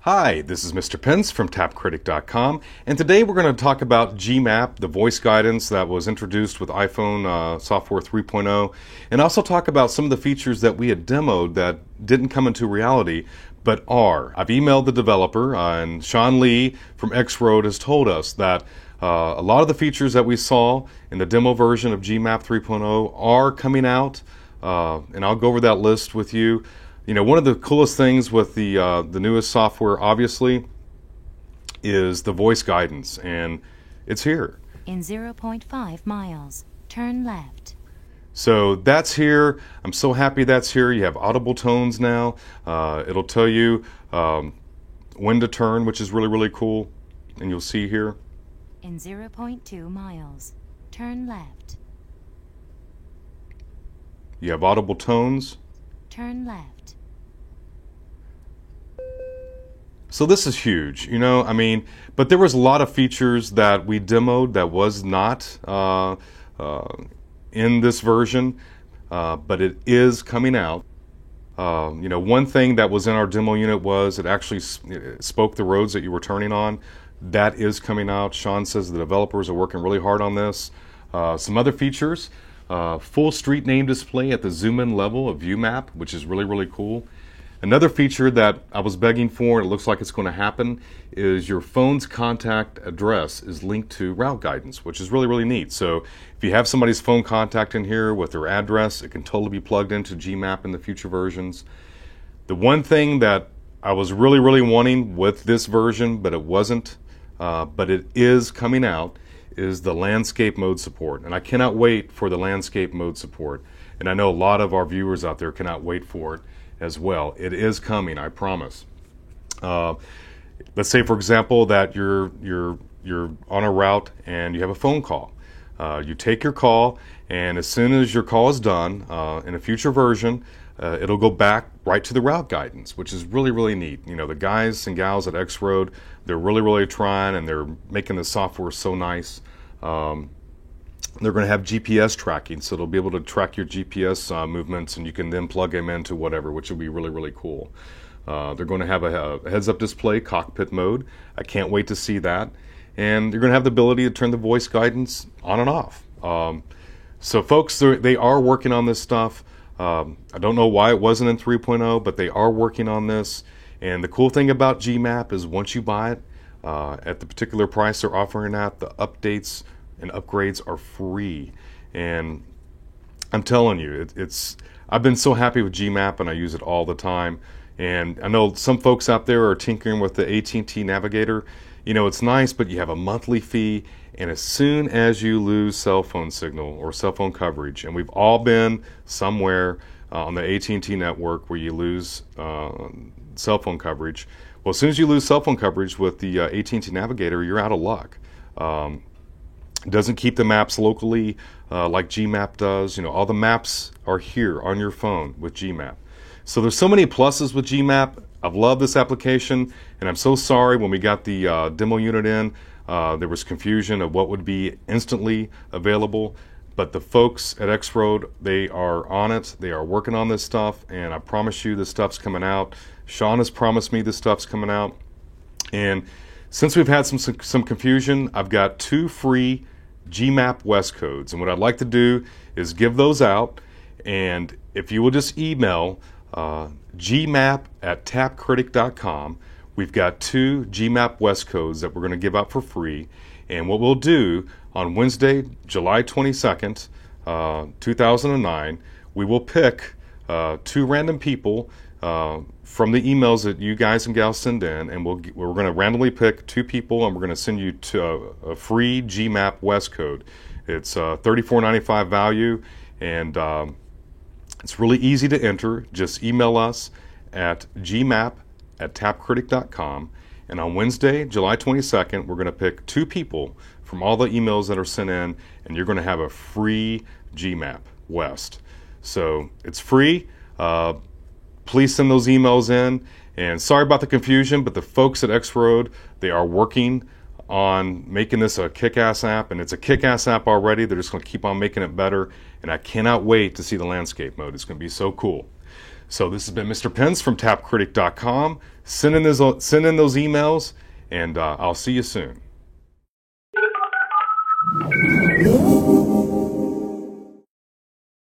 Hi, this is Mr. Pence from TapCritic.com, and today we're going to talk about GMAP, the voice guidance that was introduced with iPhone software 3.0, and also talk about some of the features that we had demoed that didn't come into reality, but are. I've emailed the developer, and Sean Lee from X-Road has told us that a lot of the features that we saw in the demo version of GMAP 3.0 are coming out, and I'll go over that list with you. You know, one of the coolest things with the newest software, obviously, is the voice guidance, and it's here. In 0.5 miles, turn left. So that's here. I'm so happy that's here. You have audible tones now. It'll tell you when to turn, which is really, really cool, and you'll see here. In 0.2 miles, turn left. You have audible tones. Turn left. So this is huge, you know, I mean, but there was a lot of features that we demoed that was not in this version, but it is coming out. You know, one thing that was in our demo unit was it actually spoke the roads that you were turning on. That is coming out. Sean says the developers are working really hard on this. Some other features, full street name display at the zoom-in level of ViewMap, which is really, really cool. Another feature that I was begging for, and it looks like it's going to happen, is your phone's contact address is linked to route guidance, which is really, really neat. So if you have somebody's phone contact in here with their address, it can totally be plugged into GMAP in the future versions. The one thing that I was really, really wanting with this version, but it wasn't, but it is coming out, is the landscape mode support. And I cannot wait for the landscape mode support. And I know a lot of our viewers out there cannot wait for it as well. It is coming, I promise. Let's say, for example, that you're on a route and you have a phone call. You take your call, and as soon as your call is done, in a future version, it'll go back right to the route guidance, which is really, really neat. You know, the guys and gals at X-Road, they're really, really trying, and they're making the software so nice. They're going to have GPS tracking, so they'll be able to track your GPS movements, and you can then plug them into whatever, which will be really, really cool. They're going to have a heads-up display, cockpit mode. I can't wait to see that. And you're going to have the ability to turn the voice guidance on and off. So folks, they are working on this stuff. I don't know why it wasn't in 3.0, but they are working on this. And the cool thing about GMAP is once you buy it, at the particular price they're offering at, the updates and upgrades are free. And I'm telling you, I've been so happy with GMAP, and I use it all the time. And I know some folks out there are tinkering with the AT&T Navigator. You know, it's nice, but you have a monthly fee, and as soon as you lose cell phone signal or cell phone coverage, and we've all been somewhere on the AT&T network where you lose cell phone coverage. Well, as soon as you lose cell phone coverage with the AT&T Navigator, you're out of luck. It doesn't keep the maps locally like GMAP does. You know, all the maps are here on your phone with GMAP. So there's so many pluses with GMAP. I've loved this application, and I'm so sorry when we got the demo unit in, there was confusion of what would be instantly available. But the folks at X-Road, they are on it. They are working on this stuff, and I promise you this stuff's coming out. Sean has promised me this stuff's coming out. And since we've had some confusion, I've got 2 free GMAP West codes, and what I'd like to do is give those out. And if you will just email gmap@tapcritic.com, we've got 2 GMAP West codes that we're going to give out for free. And what we'll do on Wednesday, July 22nd, 2009, we will pick 2 random people from the emails that you guys and gals send in, and we're going to randomly pick 2 people, and we're going to send you to a free GMAP West code. It's $34.95 value, and it's really easy to enter. Just email us at gmap@tapcritic.com, and on Wednesday, July 22nd, we're going to pick 2 people from all the emails that are sent in, and you're going to have a free GMAP West. So it's free. Please send those emails in. And sorry about the confusion, but the folks at X-Road, they are working on making this a kick-ass app, and it's a kick-ass app already. They're just going to keep on making it better, and I cannot wait to see the landscape mode. It's going to be so cool. So this has been Mr. Pence from tapcritic.com. Send in those emails, and I'll see you soon.